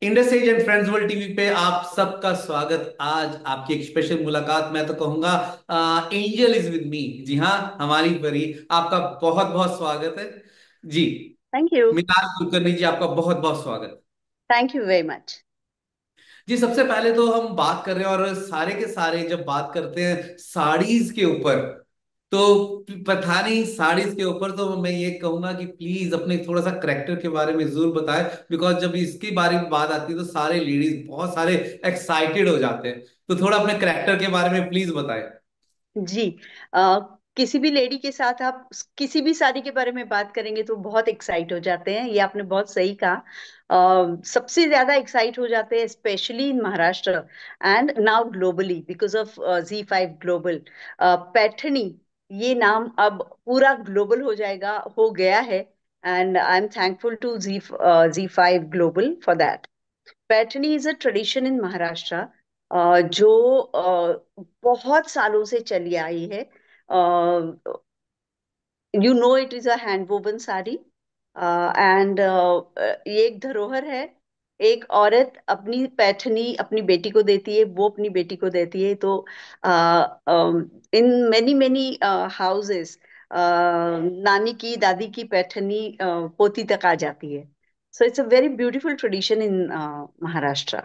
Indus age and friends world TV पे आप सबका स्वागत। आज आपकी एक स्पेशल मुलाकात, मैं तो कहूंगा एंजल इज विद मी। जी हाँ, हमारी परी। आपका बहुत बहुत स्वागत है जी। Thank you. मीनाल कुलकर्णी जी, आपका बहुत बहुत स्वागत। Thank you very much. जी, सबसे पहले तो हम बात कर रहे हैं, और सारे के सारे जब बात करते हैं साड़ीज के ऊपर, तो पता नहीं साड़ीज के ऊपर तो मैं ये कहूंगा कि प्लीज अपने थोड़ा सा करेक्टर के बारे में जरूर बताएं। बिकॉज जब इसके बारे में बात आती है तो सारे लेडीज बहुत सारे एक्साइटेड हो जाते हैं। तो थोड़ा अपने करेक्टर के बारे में प्लीज बताएं। जी। किसी भी लेडी के साथ आप किसी भी शादी के बारे में बात करेंगे तो बहुत एक्साइट हो जाते हैं, ये आपने बहुत सही कहा। सबसे ज्यादा एक्साइट हो जाते हैं specially in Maharashtra and now globally because of Z5 global. Paithani, ये नाम अब पूरा ग्लोबल हो जाएगा, हो गया है। And I am thankful to Z5 global for that. Paithani is a tradition in Maharashtra जो बहुत सालों से चली आई है। You know it is a hand woven sari and ये एक धरोहर है। एक औरत अपनी पैठनी अपनी बेटी को देती है, वो अपनी बेटी को देती है। तो इन मेनी मेनी हाउसेस नानी की दादी की पैठनी पोती तक आ जाती है। सो it's a very beautiful tradition in Maharashtra.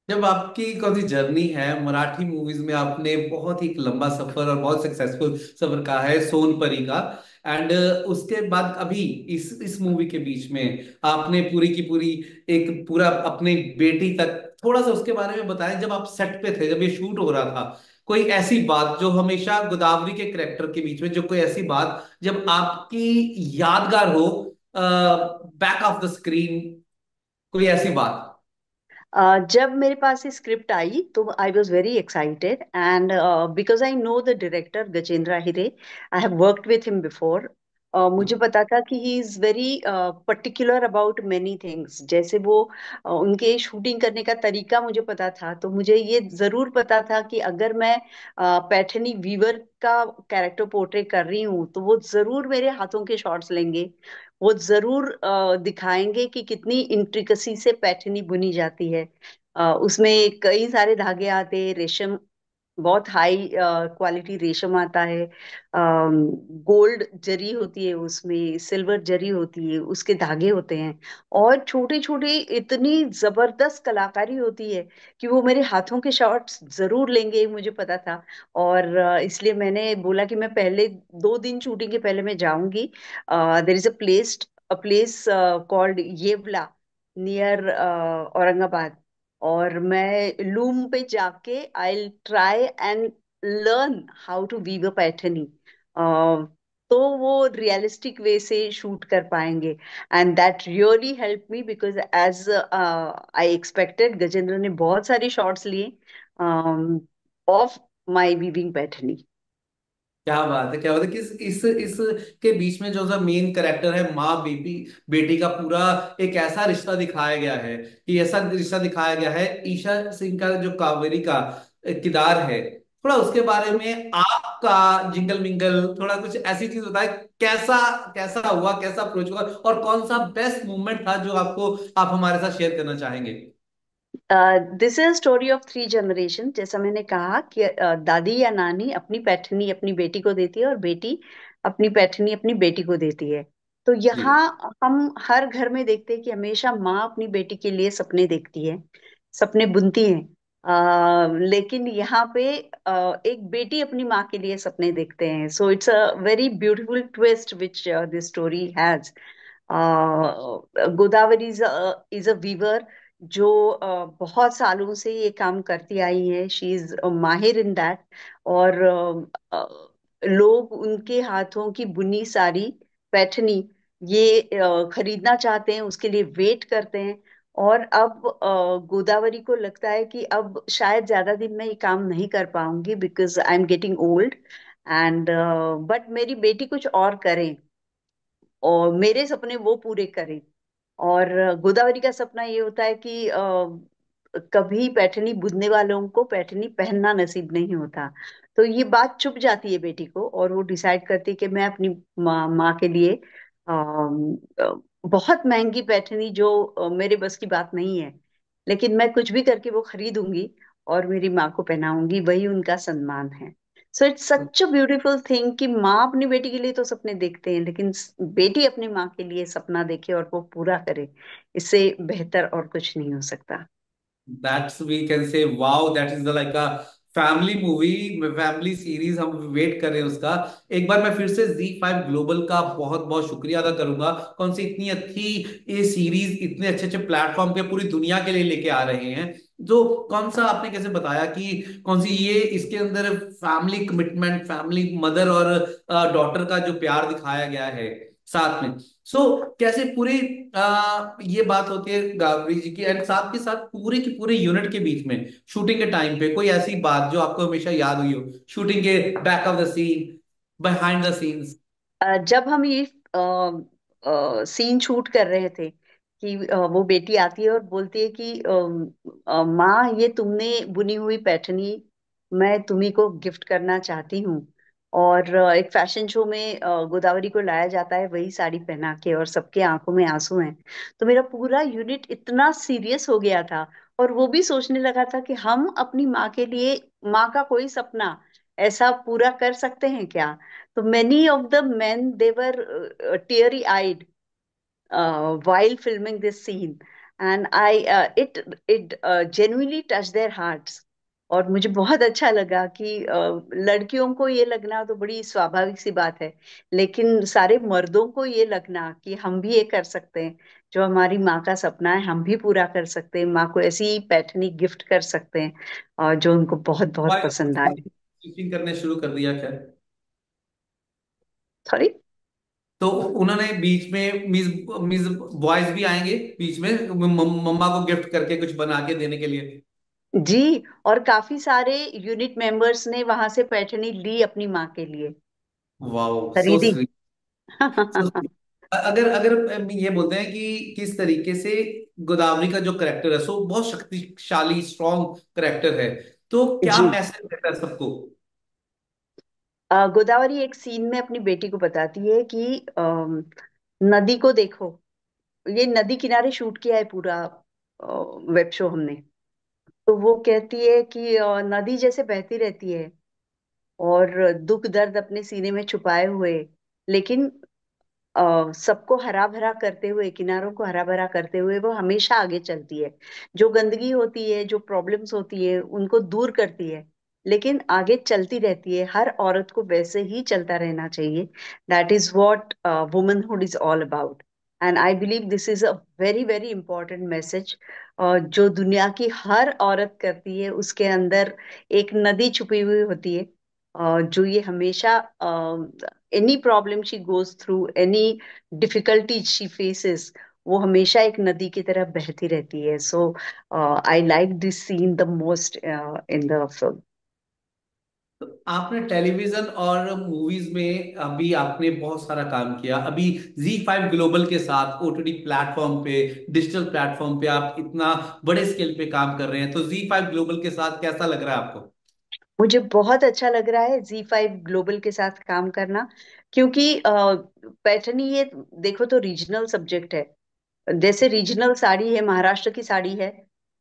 जब आपकी कौन सी जर्नी है मराठी मूवीज में, आपने बहुत ही एक लंबा सफर और बहुत सक्सेसफुल सफर कहा है सोनपरी का। एंड उसके बाद अभी इस मूवी के बीच में आपने पूरी की पूरी एक पूरा अपने बेटी तक, थोड़ा सा उसके बारे में बताएं। जब आप सेट पे थे, जब ये शूट हो रहा था, कोई ऐसी बात जो हमेशा गोदावरी के करेक्टर के बीच में, जो कोई ऐसी बात जब आपकी यादगार हो, बैक ऑफ द स्क्रीन, कोई ऐसी बात। जब मेरे पास ये स्क्रिप्ट आई तो I was very excited and because I know the director Gajendra Hire. I have worked with him before. मुझे पता था कि he is very particular about many things. जैसे वो उनके शूटिंग करने का तरीका मुझे पता था, तो मुझे ये जरूर पता था कि अगर मैं पैठनी वीवर का कैरेक्टर पोर्ट्रे कर रही हूँ तो वो जरूर मेरे हाथों के शॉट्स लेंगे। वो जरूर दिखाएंगे कि कितनी इंट्रिकसी से पैठनी बुनी जाती है। उसमें कई सारे धागे आते हैं, रेशम, बहुत हाई क्वालिटी रेशम आता है। गोल्ड जरी होती है, उसमें सिल्वर जरी होती है, उसके धागे होते हैं। और छोटे छोटे इतनी जबरदस्त कलाकारी होती है कि वो मेरे हाथों के शॉट्स जरूर लेंगे, ये मुझे पता था। और इसलिए मैंने बोला कि मैं पहले 2 दिन शूटिंग के पहले मैं जाऊंगी। There is a place called Yeola near Aurangabad. और मैं लूम पे जाके I try and learn how to weave a Paithani. तो वो रियलिस्टिक वे से शूट कर पाएंगे। And that really help me because as I expected Gajendra ने बहुत सारे शॉट्स लिए ऑफ माई वीविंग पैटर्नी। क्या बात है, क्या बात है। किस इस के बीच में जो सा मेन करेक्टर है, माँ बेटी, बेटी का पूरा एक ऐसा रिश्ता दिखाया गया है, कि ऐसा रिश्ता दिखाया गया है ईशा सिंह का जो कावेरी का किरदार है। थोड़ा उसके बारे में आपका जिंगल मिंगल, थोड़ा कुछ ऐसी चीज बताए। कैसा कैसा हुआ, कैसा अप्रोच हुआ, और कौन सा बेस्ट मोमेंट था जो आपको, आप हमारे साथ शेयर करना चाहेंगे। This is story of 3 generation. जैसा मैंने कहा कि दादी या नानी अपनी पैठनी अपनी बेटी को देती है और बेटी अपनी पैठनी अपनी बेटी को देती है। तो जी यहाँ हम हर घर में देखते हैं कि हमेशा माँ अपनी बेटी के लिए सपने देखती है, सपने बुनती है। लेकिन यहाँ पे एक बेटी अपनी माँ के लिए सपने देखते हैं। So it's a very beautiful twist which this story has. Godavari is a weaver जो बहुत सालों से ये काम करती आई है। शी इज माहिर इन दैट। और लोग उनके हाथों की बुनी साड़ी पैठनी ये खरीदना चाहते हैं, उसके लिए वेट करते हैं। और अब गोदावरी को लगता है कि अब शायद ज्यादा दिन मैं ये काम नहीं कर पाऊंगी because I am getting old and but मेरी बेटी कुछ और करे और मेरे सपने वो पूरे करे। और गोदावरी का सपना ये होता है कि कभी पैठनी बुनने वालों को पैठनी पहनना नसीब नहीं होता। तो ये बात चुप जाती है बेटी को और वो डिसाइड करती है कि मैं अपनी माँ के लिए बहुत महंगी पैठनी जो मेरे बस की बात नहीं है, लेकिन मैं कुछ भी करके वो खरीदूंगी और मेरी माँ को पहनाऊंगी, वही उनका सम्मान है। So it's such a beautiful thing कि माँ अपनी बेटी के लिए तो सपने देखते हैं, लेकिन बेटी अपनी माँ के लिए सपना देखे और वो पूरा करे, इससे बेहतर और कुछ नहीं हो सकता। That's we can say wow, that is like a family movie, family series, हम वेट कर रहे हैं उसका। एक बार मैं फिर से Z5 ग्लोबल का बहुत बहुत शुक्रिया अदा करूंगा, कौन सी इतनी अच्छी ये सीरीज इतने अच्छे अच्छे प्लेटफॉर्म पे पूरी दुनिया के लिए लेके आ रहे हैं। जो कौन सा आपने कैसे बताया कि कौन सी ये इसके अंदर फैमिली कमिटमेंट, फैमिली मदर और डॉटर का जो प्यार दिखाया गया है साथ में। सो कैसे पूरे ये बात होती है गायत्री जी की, एंड साथ के साथ पूरे के पूरे यूनिट के बीच में शूटिंग के टाइम पे कोई ऐसी बात जो आपको हमेशा याद हुई हो, शूटिंग के back of the scene, behind the scenes. जब हम ये सीन शूट कर रहे थे कि वो बेटी आती है और बोलती है कि माँ, ये तुमने बुनी हुई पैठनी मैं तुम्ही को गिफ्ट करना चाहती हूँ। और एक फैशन शो में गोदावरी को लाया जाता है वही साड़ी पहना के, और सबके आंखों में आंसू हैं। तो मेरा पूरा यूनिट इतना सीरियस हो गया था, और वो भी सोचने लगा था कि हम अपनी माँ के लिए, माँ का कोई सपना ऐसा पूरा कर सकते हैं क्या। So many of the men, they were teary-eyed while filming this scene, and I genuinely touched their hearts. और मुझे बहुत अच्छा लगा कि लड़कियों को ये लगना तो बड़ी स्वाभाविक सी बात है, लेकिन सारे मर्दों को ये लगना कि हम भी ये कर सकते हैं, जो हमारी माँ का सपना है हम भी पूरा कर सकते हैं, माँ को ऐसी पैठनी गिफ्ट कर सकते हैं और जो उनको बहुत बहुत पसंद आए। शूटिंग करने शुरू कर दिया क्या? सॉरी। तो उन्होंने बीच में मिस मिस बॉयज भी आएंगे बीच में मम्मा को गिफ्ट करके कुछ बना के देने के लिए? जी, और काफी सारे यूनिट मेंबर्स ने वहां से पैठनी ली अपनी माँ के लिए, वाओ, सो खरीदी। स्वीट। अगर अगर ये बोलते हैं कि किस तरीके से गोदावरी का जो करेक्टर है सो बहुत शक्तिशाली स्ट्रॉन्ग करेक्टर है, तो क्या जी। मैसेज देता है सबको? गोदावरी एक सीन में अपनी बेटी को बताती है कि नदी को देखो, ये नदी किनारे शूट किया है पूरा वेब शो हमने। तो वो कहती है कि नदी जैसे बहती रहती है और दुख दर्द अपने सीने में छुपाए हुए, लेकिन सबको हरा भरा करते हुए, किनारों को हरा भरा करते हुए वो हमेशा आगे चलती है। जो गंदगी होती है, जो प्रॉब्लम्स होती है, उनको दूर करती है, लेकिन आगे चलती रहती है। हर औरत को वैसे ही चलता रहना चाहिए। That is what womanhood is all about. And I believe this is a very very important message, जो दुनिया की हर औरत करती है। उसके अंदर एक नदी छुपी हुई होती है, जो ये हमेशा, any problem she goes through, any difficulties she faces, वो हमेशा एक नदी की तरह बहती रहती है। So I like this scene the most in the film. तो आपने टेलीविजन और मूवीज में अभी आपने बहुत सारा काम किया, अभी Z5 ग्लोबल के साथ OTT प्लेटफॉर्म पे, डिजिटल प्लेटफॉर्म पे आप इतना बड़े स्केल पे काम कर रहे हैं, तो Z5 ग्लोबल के साथ कैसा लग रहा है आपको? मुझे बहुत अच्छा लग रहा है Z5 ग्लोबल के साथ काम करना, क्योंकि पैठनी ये, देखो तो रीजनल सब्जेक्ट है। जैसे रीजनल साड़ी है, महाराष्ट्र की साड़ी है,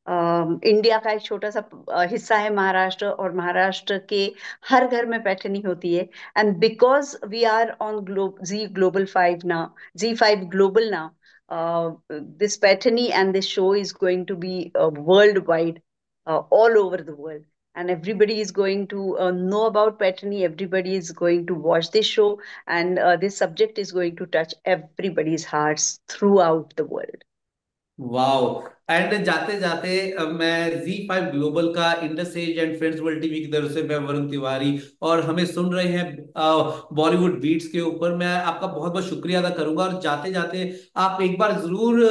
इंडिया का एक छोटा सा हिस्सा है महाराष्ट्र, और महाराष्ट्र के हर घर में पैठनी होती है। And because we are on Z5 global now, this Paithani and this show is going to be world wide, all over the world, and everybody is going to know about Pattani. Everybody is going to watch this show, and this subject is going to touch everybody's hearts throughout the world. Wow. And जाते जाते मैं Z5 global का industries and friends world TV की तरफ से मैं वरुण तिवारी, और हमें सुन रहे हैं बॉलीवुड बीट्स के ऊपर, मैं आपका बहुत बहुत शुक्रिया अदा करूंगा। और जाते जाते आप एक बार जरूर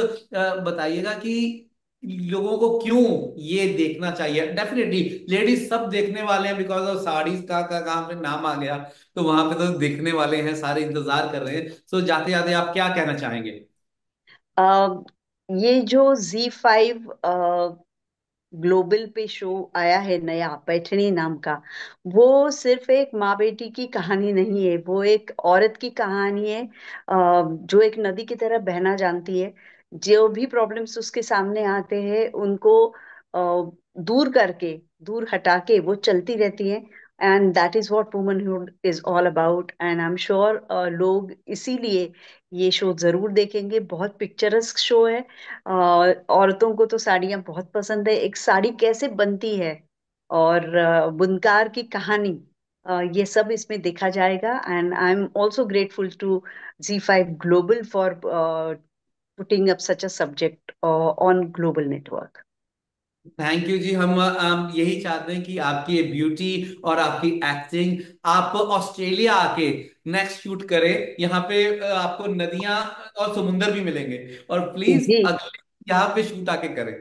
बताइएगा कि लोगों को क्यों ये देखना चाहिए। डेफिनेटली लेडीज सब देखने वाले हैं, बिकॉज ऑफ साड़ीज का कहाँ पे नाम आ गया, तो वहां पे तो देखने वाले हैं, सारे इंतजार कर रहे हैं। सो जाते जाते आप क्या कहना चाहेंगे? ये जो Z5 ग्लोबल पे शो आया है नया, पैठनी नाम का। वो सिर्फ एक माँ बेटी की कहानी नहीं है, वो एक औरत की कहानी है, जो एक नदी की तरह बहना जानती है। जो भी प्रॉब्लम्स उसके सामने आते हैं उनको दूर करके, दूर हटा के वो चलती रहती है। And that is what womanhood is all about. And I am sure लोग इसीलिए ये शो जरूर देखेंगे। बहुत पिक्चरस्क शो है। औरतों को तो साड़ियाँ बहुत पसंद है, एक साड़ी कैसे बनती है और बुनकार की कहानी, ये सब इसमें देखा जाएगा। And I am also grateful to Z5 global for putting up such a subject on global network. Thank you जी। हम यही चाहते हैं कि आपकी ये ब्यूटी और आपकी एक्टिंग, आप ऑस्ट्रेलिया आके नेक्स्ट शूट करें। यहाँ पे आपको नदियां और समुंदर भी मिलेंगे, और प्लीज जी, अगले यहाँ पे शूट आके करें।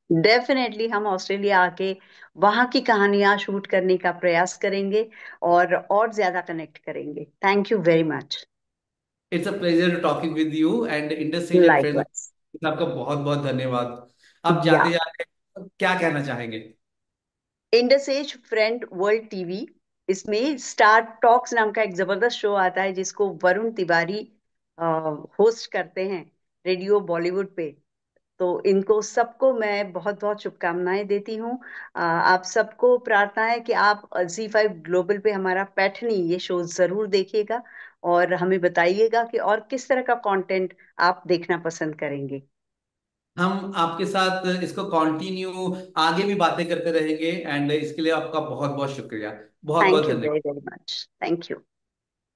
डेफिनेटली हम ऑस्ट्रेलिया आके वहाँ की कहानियां शूट करने का प्रयास करेंगे और ज्यादा कनेक्ट करेंगे। Thank you very much. It's a pleasure talking with you and Indus age and likewise. Friends. आपका बहुत बहुत धन्यवाद। आप या जाते जाते क्या कहना चाहेंगे? Indus age friend world TV, इसमें स्टार टॉक्स नाम का एक जबरदस्त शो आता है जिसको वरुण तिवारी होस्ट करते हैं, रेडियो बॉलीवुड पे। तो इनको सबको मैं बहुत बहुत शुभकामनाएं देती हूँ। आप सबको प्रार्थना है कि आप Z5 ग्लोबल पे हमारा पैठनी ये शो जरूर देखिएगा और हमें बताइएगा कि और किस तरह का कंटेंट आप देखना पसंद करेंगे। हम आपके साथ इसको कंटिन्यू आगे भी बातें करते रहेंगे, एंड इसके लिए आपका बहुत बहुत शुक्रिया। बहुत बहुत थैंक यू वेरी धन्यवाद। Very much. Thank you.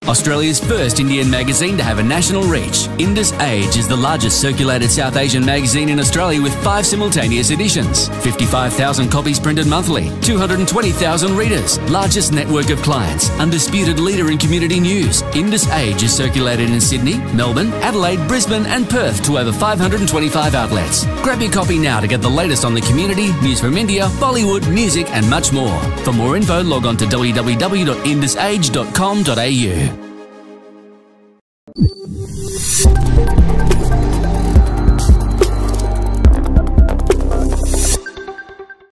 Australia's first Indian magazine to have a national reach, Indus Age is the largest circulated South Asian magazine in Australia with 5 simultaneous editions, 55,000 copies printed monthly, 220,000 readers, largest network of clients, undisputed leader in community news. Indus Age is circulated in Sydney, Melbourne, Adelaide, Brisbane and Perth to over 525 outlets. Grab your copy now to get the latest on the community, news from India, Bollywood, music and much more. For more info, log on to www.indusage.com.au.